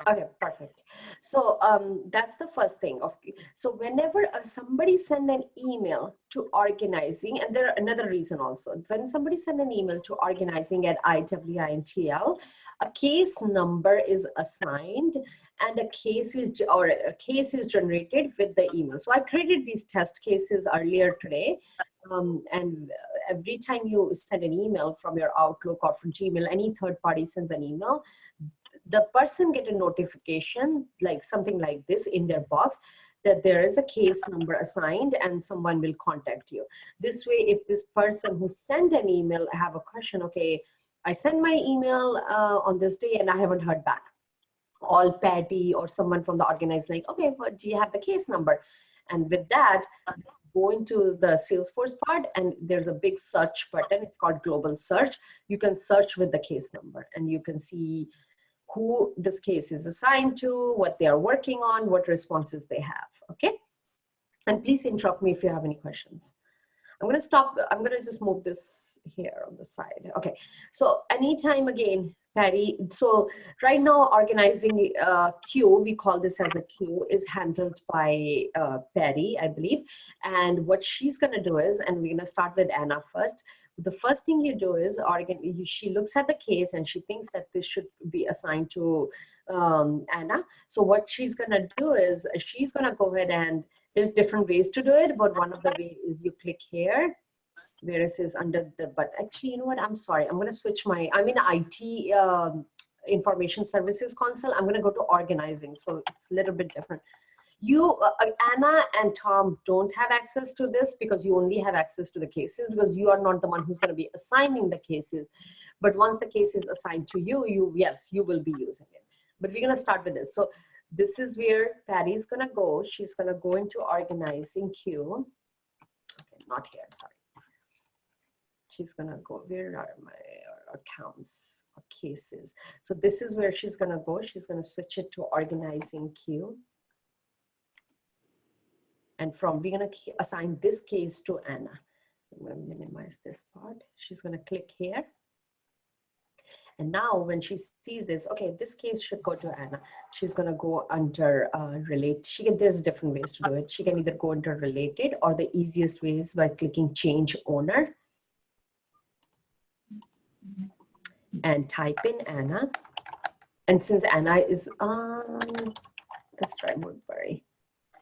Okay, perfect. So that's the first thing. So whenever somebody send an email to organizing, and there another reason also, when somebody send an email to organizing at IWINTL, a case number is assigned and a case is generated with the email. So I created these test cases earlier today. And every time you send an email from your Outlook or from Gmail, any third party sends an email, the person get a notification like something like this in their box that there is a case number assigned and someone will contact you. This way, if this person who sent an email have a question, okay, I sent my email on this day and I haven't heard back. All Patty or someone from the organized like, okay, but do you have the case number? And with that, go into the Salesforce part and there's a big search button. It's called global search. You can search with the case number and you can see who this case is assigned to, what they are working on, what responses they have, okay? And please interrupt me if you have any questions. I'm gonna stop, I'm gonna just move this here on the side. Okay, so anytime again, Patty, so right now organizing queue, we call this as a queue, is handled by Patty, I believe. And what she's gonna do is, and we're gonna start with Anna first. The first thing you do is, she looks at the case and she thinks that this should be assigned to Anna. So what she's gonna do is, she's gonna go ahead and, there's different ways to do it, but one of the ways is you click here, where it says under the, but actually, you know what, I'm sorry, I'm gonna switch I'm in IT information services console, I'm gonna go to organizing, so it's a little bit different. You, Anna and Tom don't have access to this because you only have access to the cases because you are not the one who's gonna be assigning the cases. But once the case is assigned to you, yes, you will be using it. But we're gonna start with this. So this is where Patty's gonna go. She's gonna go into organizing queue. Okay, not here, sorry. She's gonna go, where are my accounts or cases? So this is where she's gonna go. She's gonna switch it to organizing queue. And we're gonna assign this case to Anna. I'm gonna minimize this part. She's gonna click here. And now when she sees this, okay, this case should go to Anna. She's gonna go under relate. There's different ways to do it. She can either go under related, or the easiest way is by clicking change owner and type in Anna. And since Anna is let's try Woodbury.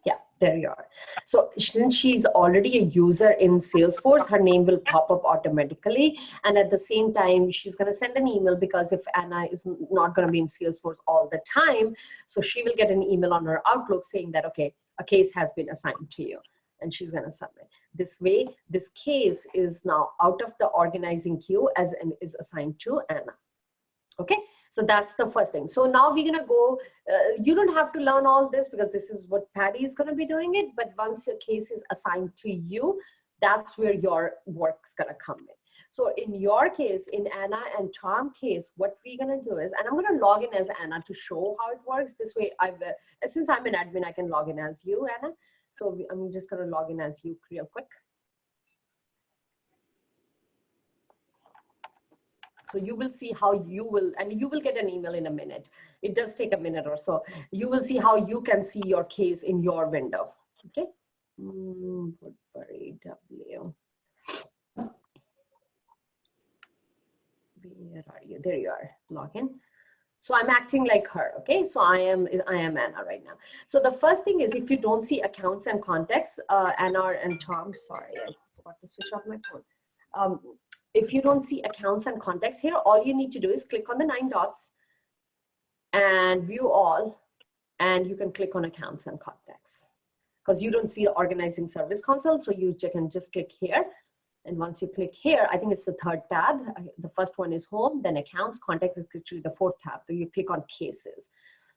Yeah, there you are. So since she's already a user in Salesforce, her name will pop up automatically. And at the same time, she's going to send an email because if Anna is not going to be in Salesforce all the time, so she will get an email on her Outlook saying that, okay, a case has been assigned to you. And she's going to submit. This way, this case is now out of the organizing queue and is assigned to Anna. Okay, so that's the first thing. So now we're gonna go, you don't have to learn all this because this is what Patty is gonna be doing it, but once your case is assigned to you, that's where your work's gonna come in. So in your case, in Anna and Tom case, what we're gonna do is, and I'm gonna log in as Anna to show how it works. This way, since I'm an admin, I can log in as you, Anna. So I'm just gonna log in as you real quick. So you will see how you will, and you will get an email in a minute. It does take a minute or so. You will see how you can see your case in your window. Okay. Woodbury W. Where are you? There you are. Log in. So I'm acting like her. Okay. So I am Anna right now. So the first thing is, if you don't see accounts and contacts, Anna and Tom, sorry, I forgot to switch off my phone. If you don't see accounts and contacts here, all you need to do is click on the 9 dots and view all, and you can click on accounts and contacts because you don't see the organizing service console. So you can just click here. And once you click here, I think it's the 3rd tab. The first one is home, then accounts, contacts is actually the 4th tab. So you click on cases.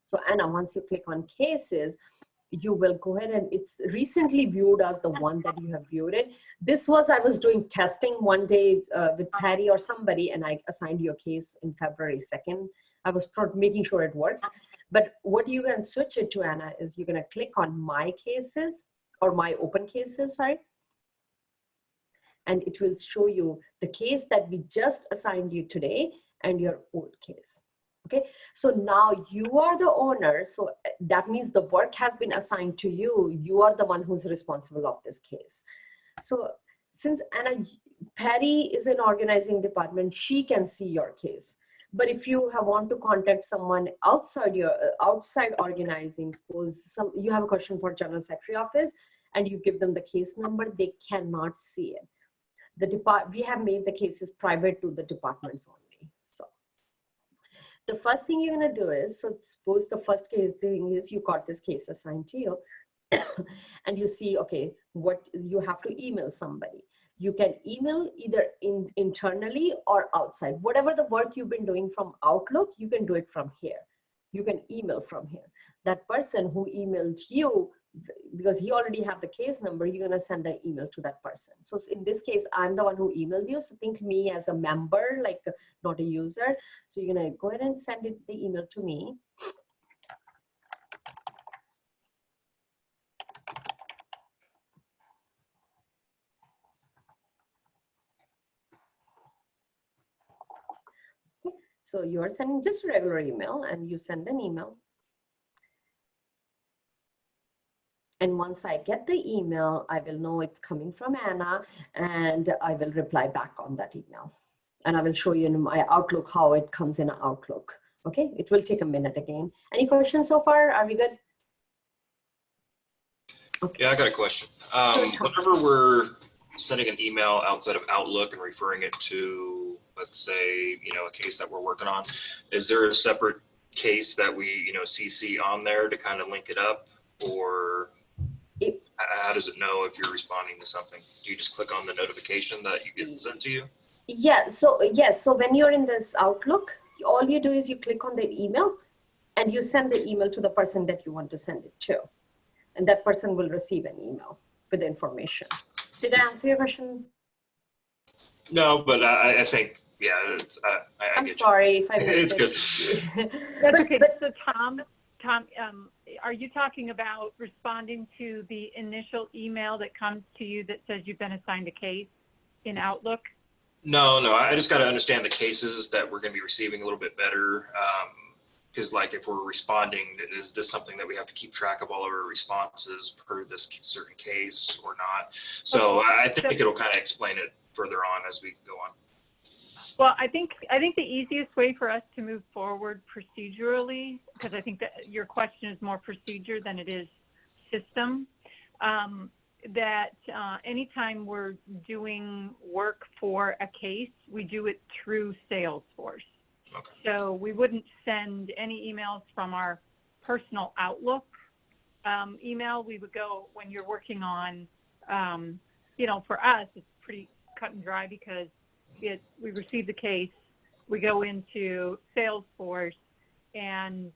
So Anna, once you click on cases, you will go ahead and it's recently viewed as the one that you have viewed it. This was, I was doing testing one day with Patty or somebody, and I assigned you a case in February 2nd. I was making sure it works. But what you can switch it to, Anna, is you're gonna click on my cases or my open cases, sorry. And it will show you the case that we just assigned you today and your old case. Okay, so now you are the owner. So that means the work has been assigned to you. You are the one who's responsible of this case. So since Anna, Patty is in organizing department, she can see your case. But if you want to contact someone outside your outside organizing, suppose you have a question for general secretary office and you give them the case number, they cannot see it. We have made the cases private to the departments only. So the first thing you're going to do is, so suppose the first case thing is you got this case assigned to you and you see, okay, what you have to email somebody. You can email either internally or outside. Whatever the work you've been doing from Outlook, you can do it from here. You can email from here. That person who emailed you, because he already have the case number, you're going to send an email to that person. So in this case, I'm the one who emailed you. So think me as a member, like not a user. So you're going to go ahead and send the email to me. Okay. So you are sending just a regular email and you send an email. And once I get the email, I will know it's coming from Anna and I will reply back on that email. And I will show you in my Outlook how it comes in Outlook. Okay, it will take a minute again. Any questions so far? Are we good? Okay. Yeah, I got a question. Whenever we're sending an email outside of Outlook and referring it to, let's say, a case that we're working on, is there a separate case that we, CC on there to kind of link it up, or how does it know if you're responding to something? Do you just click on the notification that you get sent to you? Yeah, so yes, so when you're in this Outlook, all you do is you click on the email and you send the email to the person that you want to send it to. And that person will receive an email with the information. Did I answer your question? No, but I think, yeah, I'm sorry if I missed it. It's good. That's okay. So Tom, are you talking about responding to the initial email that comes to you that says you've been assigned a case in Outlook? No, I just got to understand the cases that we're going to be receiving a little bit better. Because like if we're responding, is this something that we have to keep track of all of our responses per this certain case or not? So I think it'll kind of explain it further on as we go on. Well, I think the easiest way for us to move forward procedurally, because I think that your question is more procedure than it is system, that anytime we're doing work for a case, we do it through Salesforce. Okay. So we wouldn't send any emails from our personal Outlook email. We would go when you're working on, for us, it's pretty cut and dry because we receive the case, we go into Salesforce, and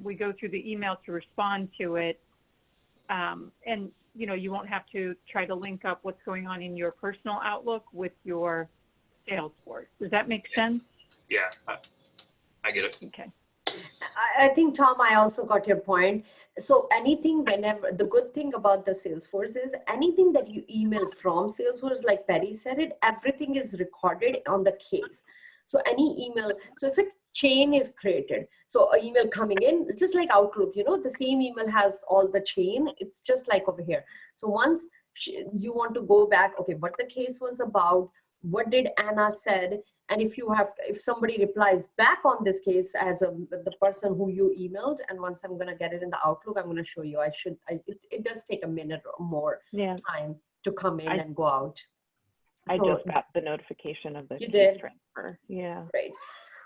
we go through the email to respond to it. And, you won't have to try to link up what's going on in your personal Outlook with your Salesforce. Does that make sense? Yeah, I get it. Okay. I think, Tom, I also got your point. So anything, the good thing about the Salesforce is anything that you email from Salesforce, like Patty said it, everything is recorded on the case. So any email, so it's a chain is created. So an email coming in, just like Outlook, the same email has all the chain. It's just like over here. So once you want to go back, okay, what the case was about, what did Anna said, and if somebody replies back on this case as the person who you emailed, and once I'm going to get it in the Outlook, I'm going to show you. It does take a minute or more time to come in and go out. I just got the notification of the case transfer. Yeah. Great.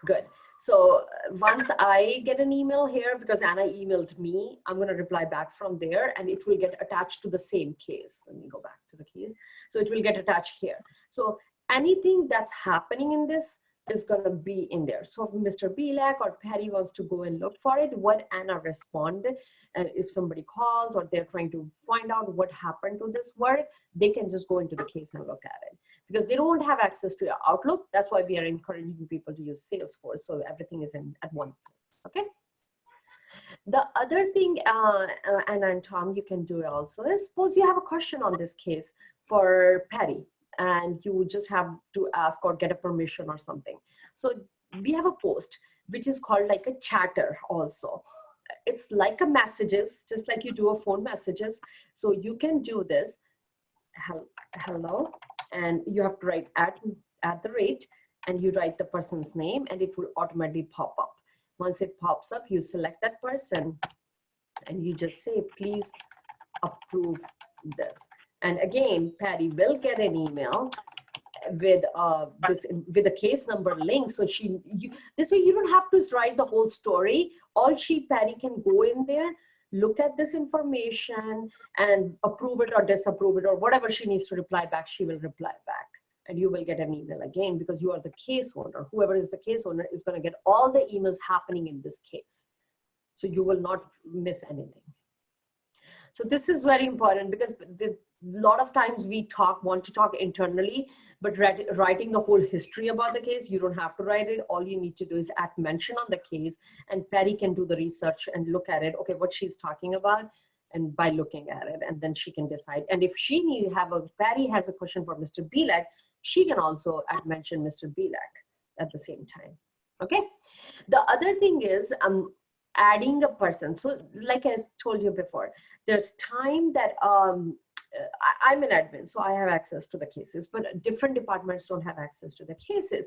Good. So once I get an email here, because Anna emailed me, I'm going to reply back from there and it will get attached to the same case. Let me go back to the case. So it will get attached here. So anything that's happening in this is going to be in there. So if Mr. Bilak or Patty wants to go and look for it, what Anna responded, and if somebody calls or they're trying to find out what happened to this work, they can just go into the case and look at it. Because they don't have access to your Outlook, that's why we are encouraging people to use Salesforce, so everything is at one place, okay? The other thing, Anna and Tom, you can do also is, suppose you have a question on this case for Patty, and you just have to ask or get a permission or something. So we have a post. which is called like a chatter also. It's like a messages, just like you do a phone messages. So you can do this, hello, and you have to write at the rate, and you write the person's name, and it will automatically pop up. Once it pops up, you select that person, and you just say, please approve this. And again, Patty will get an email with with a case number link. So this way you don't have to write the whole story. Patty can go in there, look at this information, and approve it or disapprove it, or whatever she needs to reply back, she will reply back. And you will get an email again, because you are the case owner. Whoever is the case owner is going to get all the emails happening in this case. So you will not miss anything. So this is very important, because a lot of times we want to talk internally, but writing the whole history about the case, you don't have to write it. All you need to do is add mention on the case, and Patty can do the research and look at it. Okay, what she's talking about, and by looking at it, and then she can decide. And if she Patty has a question for Mr. Bilek, she can also add mention Mr. Bilek at the same time. Okay. The other thing is adding a person. So like I told you before, there's time that I'm an admin, so I have access to the cases, but different departments don't have access to the cases.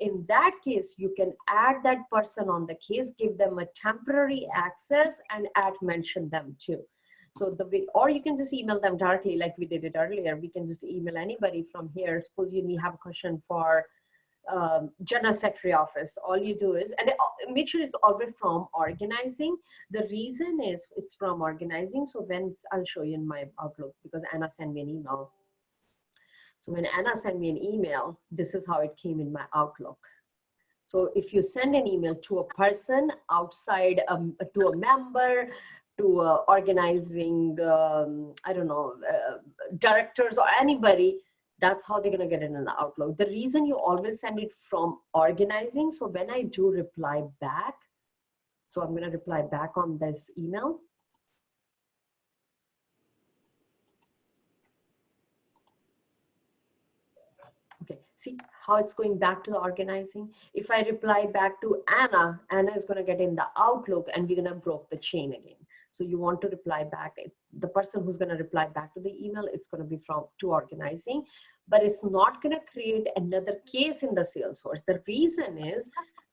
In that case, you can add that person on the case, give them a temporary access, and add mention them too. So or you can just email them directly, like we did it earlier. We can just email anybody from here. Suppose you have a question for General Secretary Office. All you do is, and make sure it's always from organizing. The reason is it's from organizing. So I'll show you in my Outlook, because Anna sent me an email. So when Anna sent me an email, this is how it came in my Outlook. So if you send an email to a person outside, to a member, to organizing, I don't know, directors or anybody, that's how they're going to get it in the Outlook. The reason you always send it from organizing, so when I do reply back, so I'm going to reply back on this email. Okay, see how it's going back to the organizing? If I reply back to Anna, Anna is going to get in the Outlook, and we're going to break the chain again. So you want to reply back. The person who's going to reply back to the email, it's going to be to organizing, but it's not going to create another case in the Salesforce. The reason is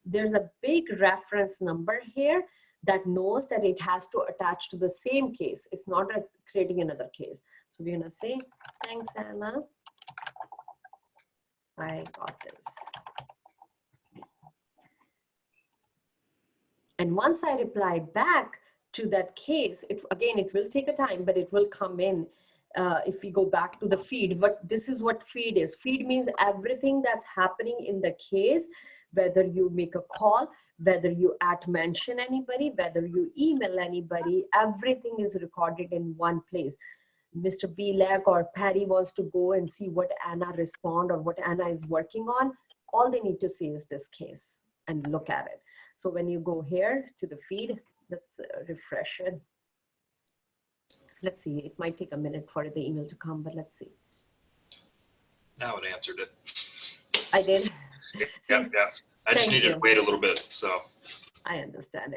there's a big reference number here that knows that it has to attach to the same case. It's not creating another case. So we're going to say, thanks, Anna. I got this. And once I reply back to that case, it will take a time, but it will come in if we go back to the feed. But this is what feed is. Feed means everything that's happening in the case, whether you make a call, whether you mention anybody, whether you email anybody, everything is recorded in one place. Mr. Bilek or Patty wants to go and see what Anna respond or what Anna is working on, all they need to see is this case and look at it. So when you go here to the feed, let's refresh it. Let's see, it might take a minute for the email to come, but let's see. Now it answered it. I did. Yeah. I just needed to wait a little bit, so. I understand.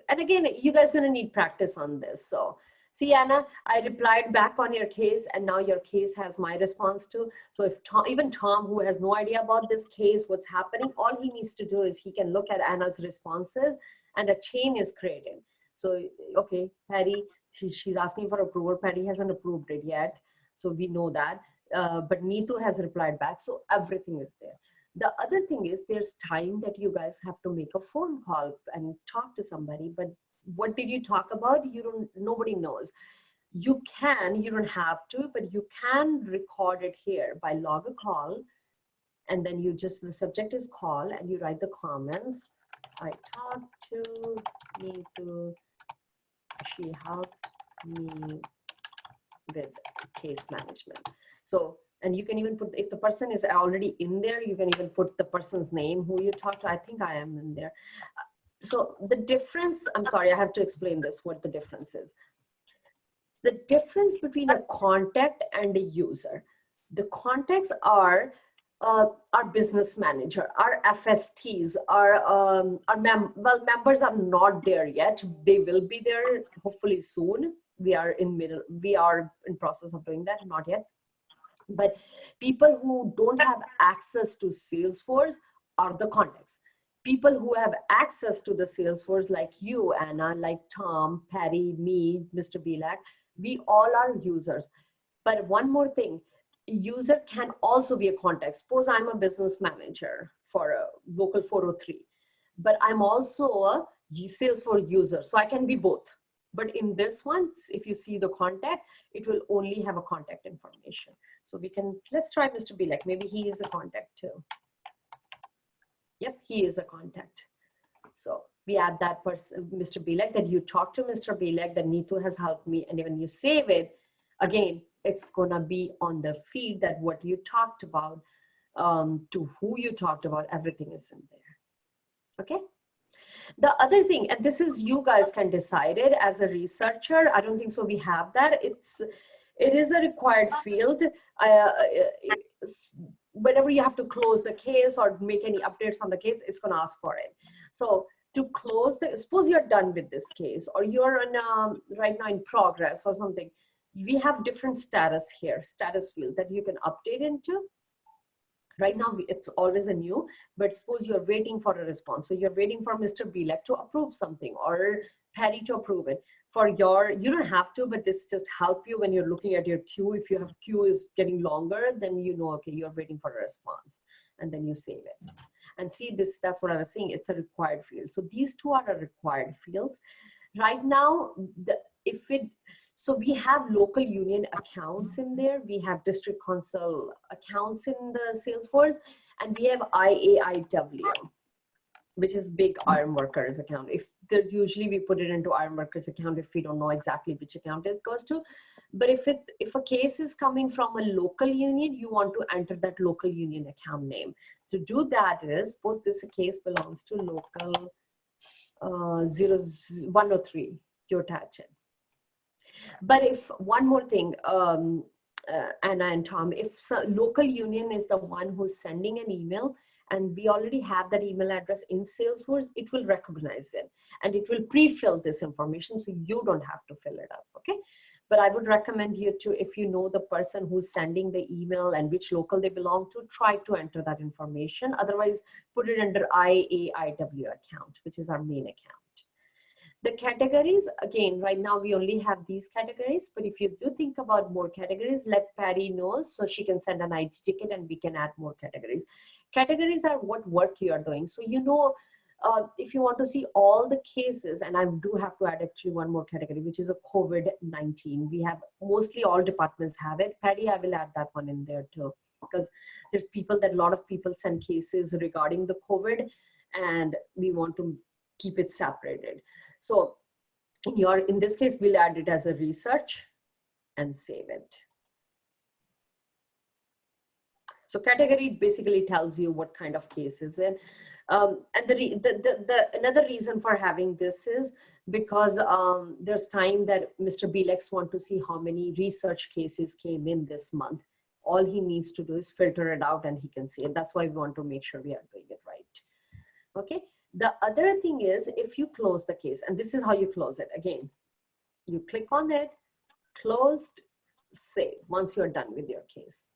And again, you guys are going to need practice on this. So see, Anna, I replied back on your case, and now your case has my response too. So if even Tom, who has no idea about this case, what's happening, all he needs to do is he can look at Anna's responses, and a chain is created. So, okay, Patty, she's asking for approval. Patty hasn't approved it yet. So we know that. But Neetu has replied back. So everything is there. The other thing is there's time that you guys have to make a phone call and talk to somebody. But what did you talk about? Nobody knows. You don't have to, but you can record it here by log a call. And then the subject is call, and you write the comments. I talked to Neetu. She helped me with case management. So, and you can even put, if the person is already in there, you can even put the person's name, who you talked to. I think I am in there. So the difference, I'm sorry, I have to explain this, what the difference is. The difference between a contact and a user. The contacts are our business manager, our FSTs, our members are not there yet. They will be there hopefully soon. We are in process of doing that, not yet. But people who don't have access to Salesforce are the contacts. People who have access to the Salesforce, like you, Anna, like Tom, Patty, me, Mr. Bilak, we all are users. But one more thing, user can also be a contact. Suppose I'm a business manager for a local 403, but I'm also a Salesforce user, so I can be both. But in this one, if you see the contact, it will only have a contact information. So we can, let's try Mr. Bilak. Maybe he is a contact too. Yep, he is a contact. So we add that person, Mr. Bilak, that you talk to Mr. Bilak, that Neetu has helped me, and when you save it, again, it's gonna be on the feed that what you talked about, to who you talked about, everything is in there. Okay. The other thing, and this is you guys can decide it as a researcher. I don't think so. We have that. It is a required field. Whenever you have to close the case or make any updates on the case, it's going to ask for it. So to close the, suppose you're done with this case, or you're in, right now in progress or something. We have different status here, status field that you can update into. Right now, it's always a new, but suppose you're waiting for a response. So you're waiting for Mr. Bilak to approve something or Patty to approve it. For your, you don't have to, but this just help you when you're looking at your queue. If you have queue is getting longer, then you know, okay, you're waiting for a response, and then you save it. And see this, that's what I was saying, it's a required field. So these two are required fields. Right now, so we have local union accounts in there. We have district council accounts in the Salesforce, and we have IAIW, which is big iron workers account. If there's usually we put it into iron workers account if we don't know exactly which account it goes to. But if a case is coming from a local union, you want to enter that local union account name. To do that is, suppose this case belongs to local 103, you attach it. But if, one more thing, Anna and Tom, if local union is the one who's sending an email and we already have that email address in Salesforce, it will recognize it and it will pre-fill this information so you don't have to fill it up, okay? But I would recommend you to, if you know the person who's sending the email and which local they belong to, try to enter that information. Otherwise, put it under IAIW account, which is our main account. The categories, again, right now we only have these categories, but if you do think about more categories, let Patty know so she can send an ID ticket and we can add more categories. Categories are what work you are doing. So you know, if you want to see all the cases, and I do have to add actually one more category, which is a COVID-19. We have, mostly all departments have it. Patty, I will add that one in there too, because there's people that a lot of people send cases regarding the COVID, and we want to keep it separated. So in this case, we'll add it as a research and save it. So category basically tells you what kind of case is it. And another reason for having this is because there's time that Mr. Bilak want to see how many research cases came in this month. All he needs to do is filter it out and he can see it. That's why we want to make sure we are doing it right. Okay. The other thing is, if you close the case, and this is how you close it. Again, you click on it, closed, save, once you're done with your case.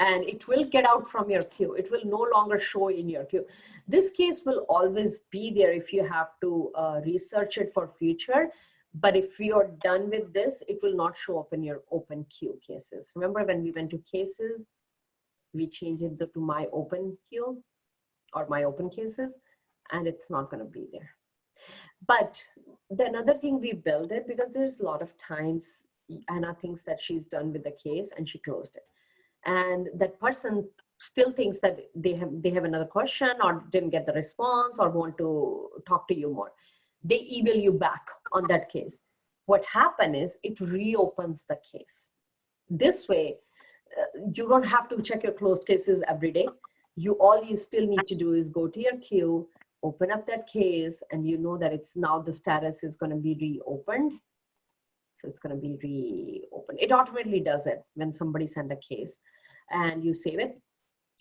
And it will get out from your queue. It will no longer show in your queue. This case will always be there if you have to research it for future. But if you're done with this, it will not show up in your open queue cases. Remember when we went to cases, we changed it to my open queue or my open cases, and it's not going to be there. But the another thing, we build it because there's a lot of times Anna thinks that she's done with the case and she closed it. And that person still thinks that they have another question or didn't get the response or want to talk to you more. They email you back on that case. What happened is it reopens the case. This way, you don't have to check your closed cases every day. All you still need to do is go to your queue, open up that case, and you know that it's now the status is going to be reopened. So it's going to be reopened. It automatically does it when somebody sends a case, and you save it.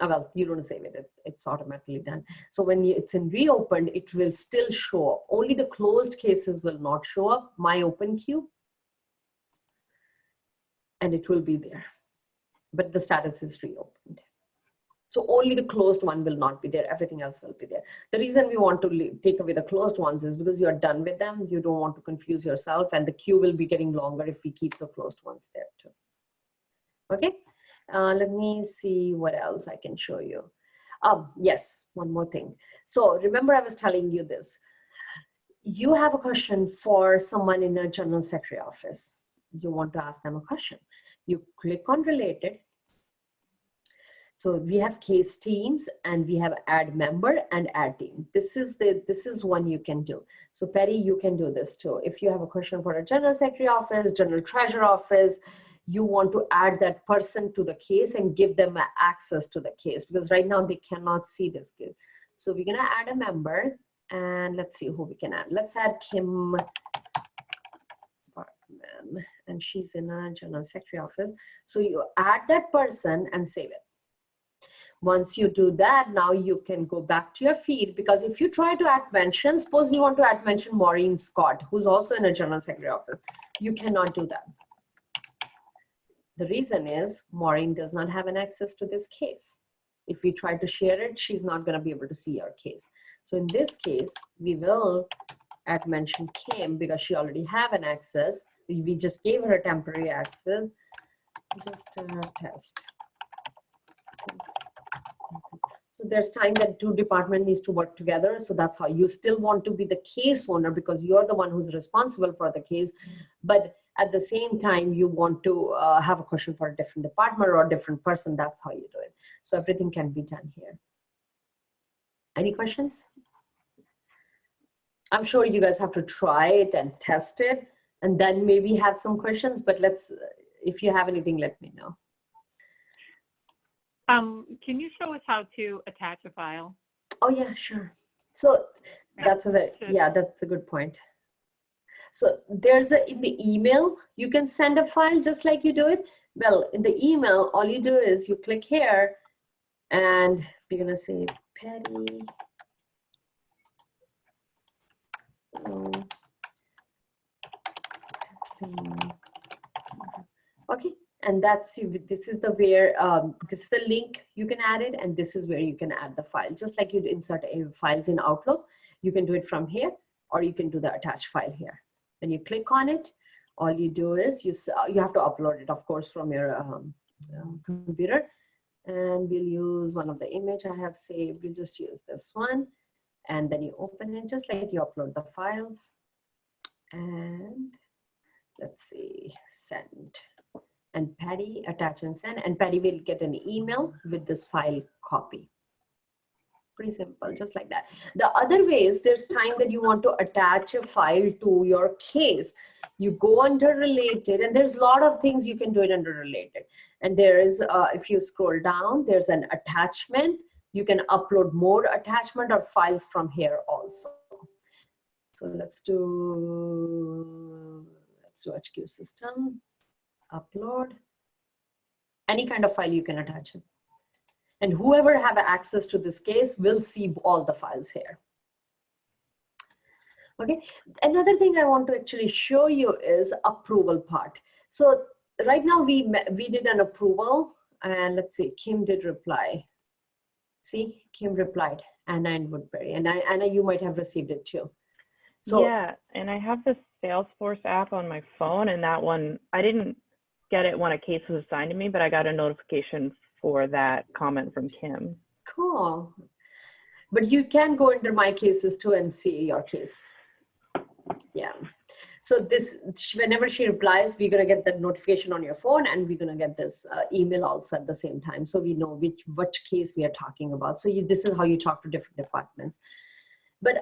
Well, you don't save it, it's automatically done. So when it's in reopened, it will still show up. Only the closed cases will not show up, my open queue, and it will be there, but the status is reopened. So only the closed one will not be there, everything else will be there. The reason we want to take away the closed ones is because you're done with them, you don't want to confuse yourself, and the queue will be getting longer if we keep the closed ones there too. Okay, let me see what else I can show you. Yes, one more thing. So remember I was telling you this. You have a question for someone in a general secretary office. You want to ask them a question. You click on related. So we have case teams and we have add member and add team. This is one you can do. So Patty, you can do this too. If you have a question for a general secretary office, general treasurer office, you want to add that person to the case and give them access to the case, because right now they cannot see this case. So we're gonna add a member, and let's see who we can add. Let's add Kim Bartman, and she's in a general secretary office. So you add that person and save it. Once you do that, now you can go back to your feed, because if you try to add mention, suppose you want to add mention Maureen Scott, who's also in a general secretary office, you cannot do that. The reason is Maureen does not have an access to this case. If we try to share it, she's not going to be able to see our case. So in this case, we will add mention Kim because she already have an access. We just gave her a temporary access. Just test. So there's time that two departments needs to work together. So that's how you still want to be the case owner, because you're the one who's responsible for the case. But at the same time, you want to have a question for a different department or a different person. That's how you do it. So everything can be done here. Any questions? I'm sure you guys have to try it and test it and then maybe have some questions, but if you have anything, let me know. Can you show us how to attach a file? Oh yeah, sure. So that's that's a good point. So there's in the email, you can send a file just like you do it. Well, in the email, all you do is you click here and we're gonna say Patty. Okay, and that's this is the link you can add it, and this is where you can add the file. Just like you'd insert files in Outlook, you can do it from here, or you can do the attached file here. When you click on it, all you do is you have to upload it, of course, from your computer. And we'll use one of the image I have saved. We'll just use this one. And then you open it just like you upload the files. And let's see, send. And Patty, attach and send. And Patty will get an email with this file copy. Pretty simple, just like that. The other way is there's time that you want to attach a file to your case. You go under related, and there's a lot of things you can do it under related. And there is, if you scroll down, there's an attachment. You can upload more attachment or files from here also. So let's do HQ system, upload. Any kind of file you can attach it. And whoever have access to this case will see all the files here. Okay, another thing I want to actually show you is approval part. So right now we did an approval, and let's see, Kim did reply. See, Kim replied, Anna and Woodbury, and Anna, you might have received it too. So yeah, and I have the Salesforce app on my phone, and that one, I didn't get it when a case was assigned to me, but I got a notification for that comment from Kim. Cool. But you can go under my cases too and see your case. Yeah. So this, whenever she replies, we're gonna get that notification on your phone, and we're gonna get this email also at the same time, so we know which case we are talking about. So this is how you talk to different departments. But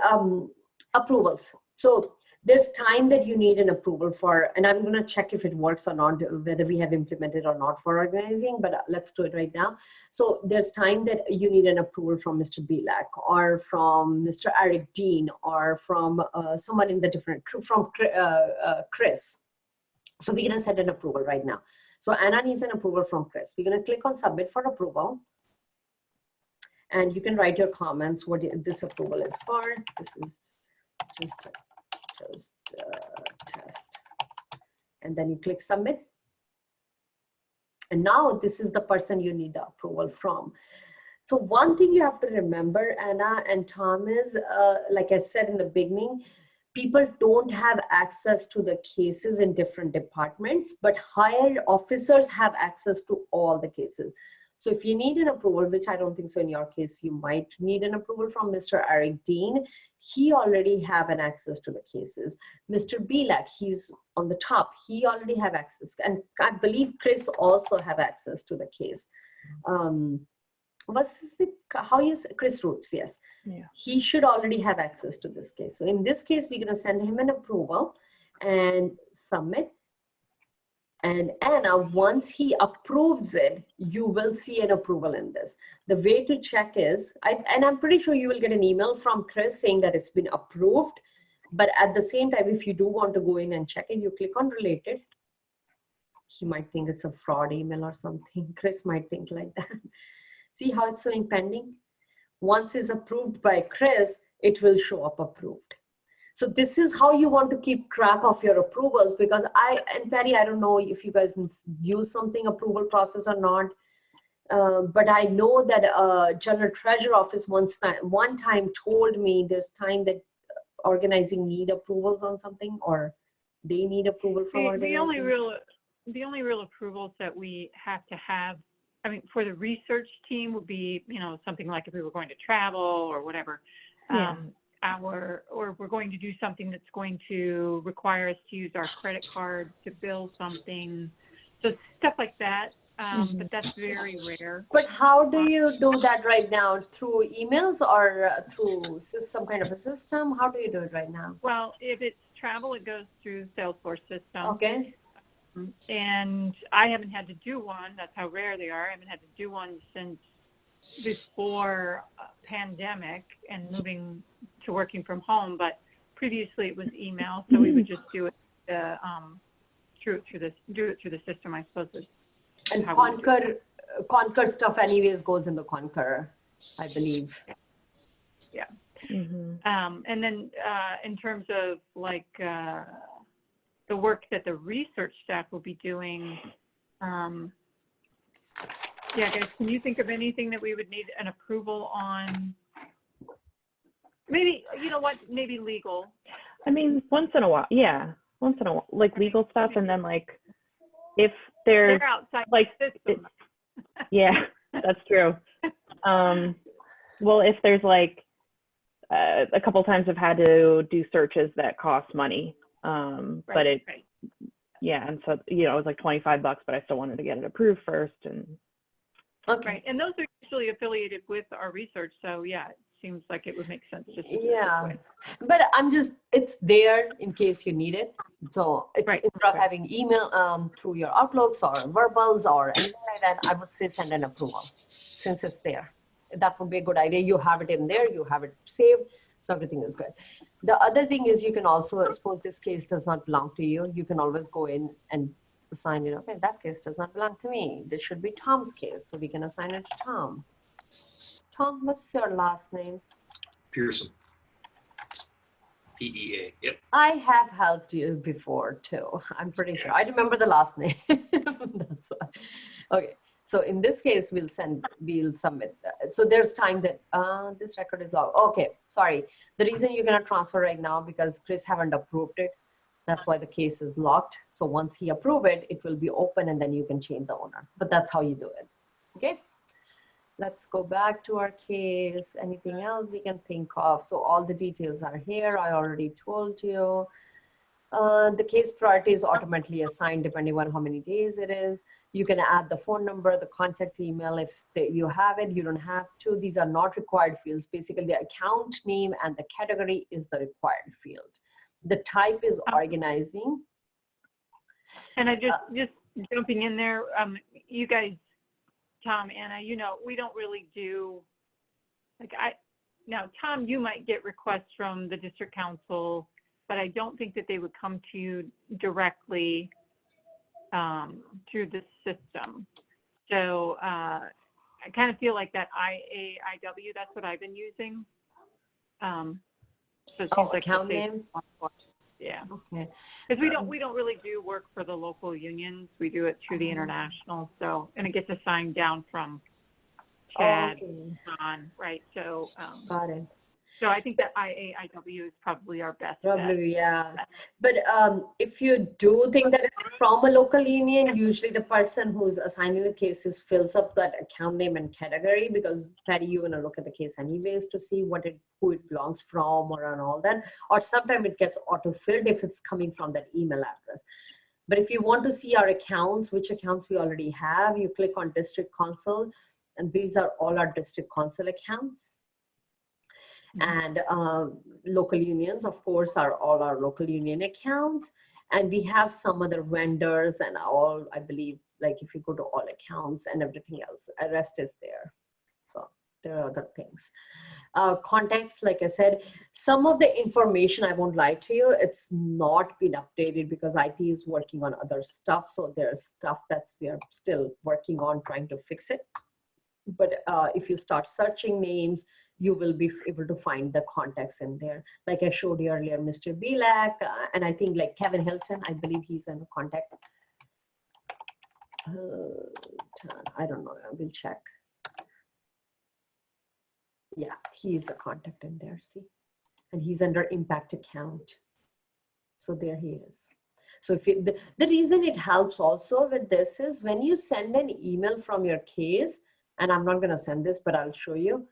approvals. So there's time that you need an approval for, and I'm gonna check if it works or not, whether we have implemented or not for organizing, but let's do it right now. So there's time that you need an approval from Mr. Bilak, or from Mr. Eric Dean, or from someone in the different, from Chris. So we're gonna set an approval right now. So Anna needs an approval from Chris. We're gonna click on submit for approval. And you can write your comments, what this approval is for. This is just test. And then you click submit. And now this is the person you need the approval from. So one thing you have to remember, Anna and Tom, is like I said in the beginning, people don't have access to the cases in different departments, but higher officers have access to all the cases. So if you need an approval, which I don't think so in your case, you might need an approval from Mr. Eric Dean. He already have an access to the cases. Mr. Bilak, he's on the top. He already have access. And I believe Chris also have access to the case. What's his name? How is Chris Roots? Yes. Yeah. He should already have access to this case. So in this case, we're going to send him an approval and submit. And Anna, once he approves it, you will see an approval in this. The way to check is, and I'm pretty sure you will get an email from Chris saying that it's been approved. But at the same time, if you do want to go in and check it, you click on related. He might think it's a fraud email or something. Chris might think like that. See how it's showing pending? Once it's approved by Chris, it will show up approved. So this is how you want to keep track of your approvals, because and Patty, I don't know if you guys use something approval process or not, but I know that General Treasurer Office one time told me there's time that organizing need approvals on something, or they need approval from organizing. The only real approvals that we have to have, I mean, for the research team would be, something like if we were going to travel or whatever, Yeah. or we're going to do something that's going to require us to use our credit card to bill something. So stuff like that, but that's very rare. But how do you do that right now? Through emails or through some kind of a system? How do you do it right now? Well, if it's travel, it goes through Salesforce system. Okay. And I haven't had to do one. That's how rare they are. I haven't had to do one since before pandemic and moving to working from home. But previously it was email, so we would just do it through the system, I suppose. And Concur stuff anyways goes in the Concur, I believe. Yeah. Mm-hmm. And then in terms of like the work that the research staff will be doing, yeah, guys, can you think of anything that we would need an approval on? Maybe, maybe legal. I mean, once in a while, like legal stuff, and then like if there's They're outside like the system. yeah, that's true. Well, if there's like a couple times I've had to do searches that cost money, but yeah, and so it was like $25, but I still wanted to get it approved first, and Okay. Right, and those are usually affiliated with our research, so yeah, it seems like it would make sense just to do it this way. But it's there in case you need it. So it's Right. instead of having email through your Outlooks or verbals or anything like that, I would say send an approval since it's there. That would be a good idea. You have it in there, you have it saved, so everything is good. The other thing is you can also, suppose this case does not belong to you, you can always go in and assign it. Okay, that case does not belong to me. This should be Tom's case, so we can assign it to Tom. Tom, what's your last name? Pearson. PEA. Yep. I have helped you before too. I'm pretty sure. I remember the last name. That's why. Okay. So in this case, we'll submit that. So there's time that this record is logged. Okay. Sorry. The reason you cannot transfer right now because Chris haven't approved it. That's why the case is locked. So once he approves it, it will be open and then you can change the owner. But that's how you do it. Okay. Let's go back to our case. Anything else we can think of? So all the details are here. I already told you. The case priority is automatically assigned depending on how many days it is. You can add the phone number, the contact email if you have it. You don't have to. These are not required fields. Basically, the account name and the category is the required field. The type is organizing. And I just jumping in there, you guys, Tom, Anna, we don't really do, now Tom, you might get requests from the district council, but I don't think that they would come to you directly through the system. So I kind of feel like that IAIW, that's what I've been using. So it seems like account the name. Yeah. Okay. Because we don't really do work for the local unions. We do it through the international. So, and it gets assigned down from Chad on, right? So, Got it. so I think that IAIW is probably our best bet. Probably, yeah. But if you do think that it's from a local union, usually the person who's assigning the cases fills up that account name and category, because Patty, you're gonna look at the case anyways to see who it belongs from and all that. Or sometimes it gets auto-filled if it's coming from that email address. But if you want to see our accounts, which accounts we already have, you click on District Council, and these are all our District Council accounts. And local unions, of course, are all our local union accounts. And we have some other vendors and all, I believe, like if you go to all accounts and everything else, the rest is there. So there are other things. Contacts, like I said, some of the information, I won't lie to you, it's not been updated because IT is working on other stuff. So there's stuff that we are still working on trying to fix it. But if you start searching names, you will be able to find the contacts in there. Like I showed you earlier, Mr. Bilak, and I think like Kevin Hilton, I believe he's in contact. I don't know, I will check. Yeah, he's a contact in there, see? And he's under impact account. So there he is. So if you, the reason it helps also with this is when you send an email from your case, and I'm not gonna send this, but I'll show you.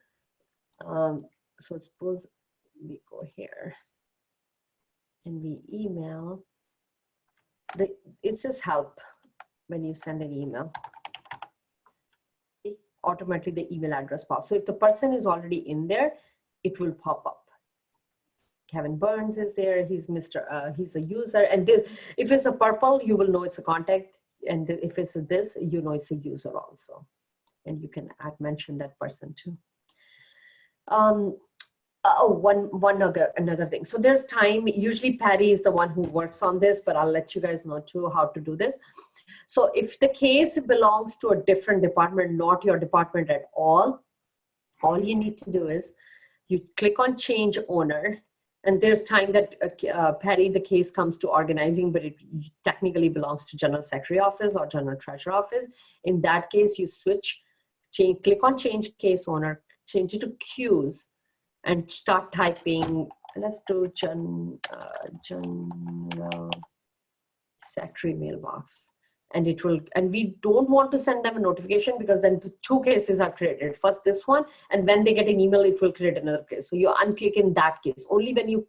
So suppose we go here and we email, it's just help when you send an email. Automatically the email address pops. So if the person is already in there, it will pop up. Kevin Burns is there, he's he's the user. And this, if it's a purple, you will know it's a contact. And if it's this, you know it's a user also. And you can mention that person too. Another thing. So there's time, usually Patty is the one who works on this, but I'll let you guys know too how to do this. So if the case belongs to a different department, not your department at all you need to do is you click on change owner, and there's time that Patty, the case comes to organizing, but it technically belongs to General Secretary Office or General Treasurer Office. In that case, you click on change case owner, change it to queues, and start typing, let's do General Secretary mailbox. And it will, and we don't want to send them a notification because then the two cases are created. First this one, and when they get an email, it will create another case. So you unclick in that case. Only when you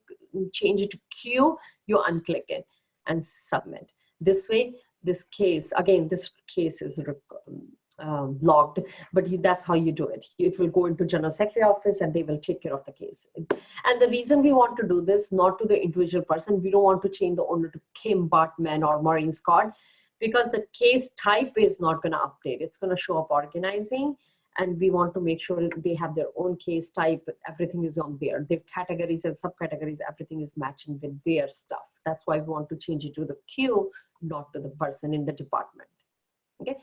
change it to queue, you unclick it and submit. This way, this case, again, this case is logged, but that's how you do it. It will go into General Secretary Office and they will take care of the case. And the reason we want to do this, not to the individual person, we don't want to change the owner to Kim Bartman or Maureen Scott, because the case type is not going to update. It's going to show up organizing, and we want to make sure they have their own case type. Everything is on there. Their categories and subcategories, everything is matching with their stuff. That's why we want to change it to the queue, not to the person in the department. Okay.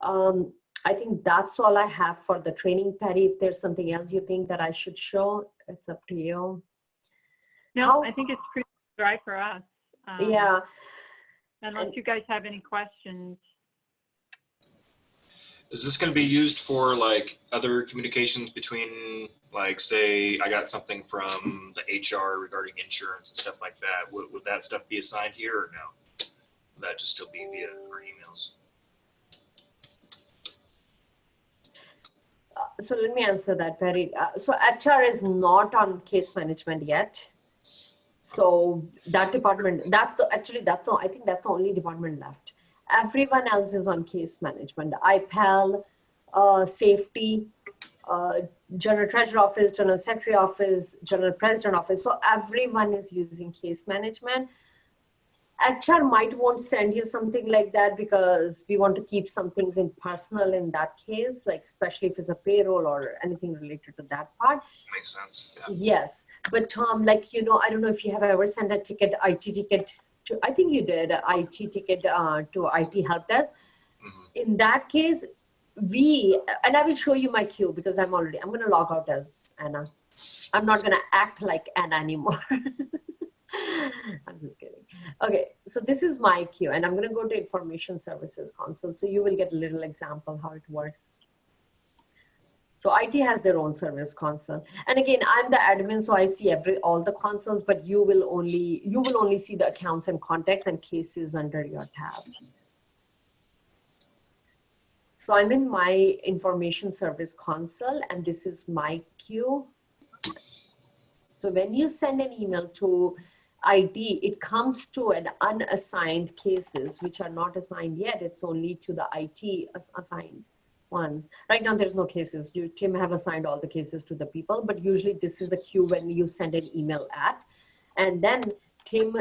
I think that's all I have for the training, Patty. If there's something else you think that I should show, it's up to you. No, I think it's pretty dry for us. Yeah. Unless you guys have any questions. Is this going to be used for like other communications between, like, say I got something from the HR regarding insurance and stuff like that? Would that stuff be assigned here or no? Would that just still be via our emails? So let me answer that, Perry. So HR is not on case management yet. So that department, I think that's the only department left. Everyone else is on case management. IPAL, safety, General Treasurer Office, General Secretary Office, General President Office. So everyone is using case management. HR might want to send you something like that because we want to keep some things in personal in that case, like especially if it's a payroll or anything related to that part. Makes sense. Yeah. Yes, but Tom, like, you know, I don't know if you have ever sent a ticket, IT ticket to, I think you did, IT ticket to IT help desk. Mm-hmm. In that case, and I will show you my queue because I'm going to log out as Anna. I'm not going to act like Anna anymore. I'm just kidding. Okay, so this is my queue, and I'm going to go to Information Services Console. So you will get a little example how it works. So IT has their own service console. And again, I'm the admin, so I see all the consoles, but you will only see the accounts and contacts and cases under your tab. So I'm in my Information Service Console, and this is my queue. So when you send an email to IT, it comes to an unassigned cases, which are not assigned yet. It's only to the IT assigned ones. Right now, there's no cases. Tim have assigned all the cases to the people, but usually this is the queue when you send an email at. And then Tim,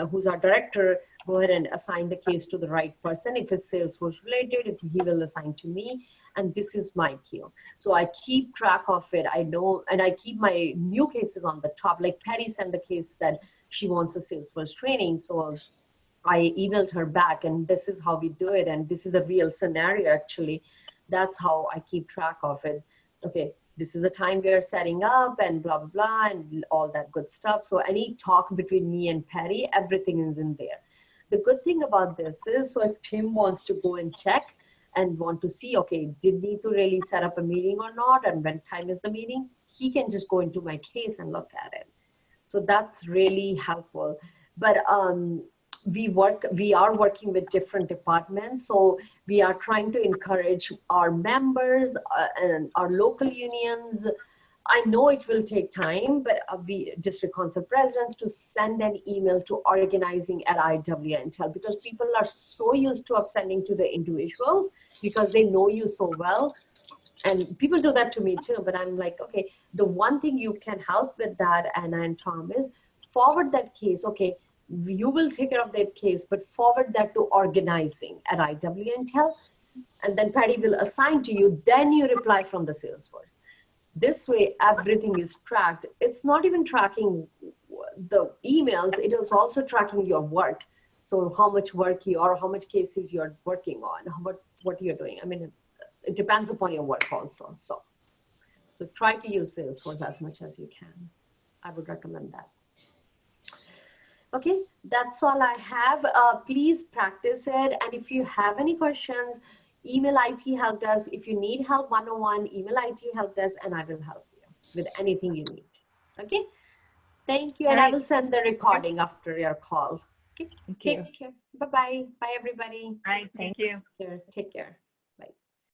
who's our director, go ahead and assign the case to the right person. If it's Salesforce related, he will assign to me. And this is my queue. So I keep track of it. I know, and I keep my new cases on the top. Like Patty sent the case that she wants a Salesforce training. So I emailed her back, and this is how we do it. And this is a real scenario, actually. That's how I keep track of it. Okay, this is the time we are setting up and blah, blah, blah, and all that good stuff. So any talk between me and Patty, everything is in there. The good thing about this is, so if Tim wants to go and check and want to see, okay, did need to really set up a meeting or not, and when time is the meeting, he can just go into my case and look at it. So that's really helpful. But we are working with different departments. So we are trying to encourage our members and our local unions. I know it will take time, but we district council presidents to send an email to organizing at IWNTL, because people are so used to sending to the individuals because they know you so well. And people do that to me too, but I'm like, okay, the one thing you can help with that, Anna and Tom, is forward that case. Okay, you will take care of that case, but forward that to organizing at IWNTL, and then Patty will assign to you, then you reply from the Salesforce. This way, everything is tracked. It's not even tracking the emails, it is also tracking your work. So how much work you are, how much cases you're working on, what you're doing. I mean, it depends upon your work also. So try to use Salesforce as much as you can. I would recommend that. Okay, that's all I have. Please practice it. And if you have any questions, email IT help desk. If you need help one-on-one, email IT help desk, and I will help you with anything you need. Okay, thank you. And I will send the recording after your call. Okay, take care. Bye-bye. Bye, everybody. All right, thank you. Take care.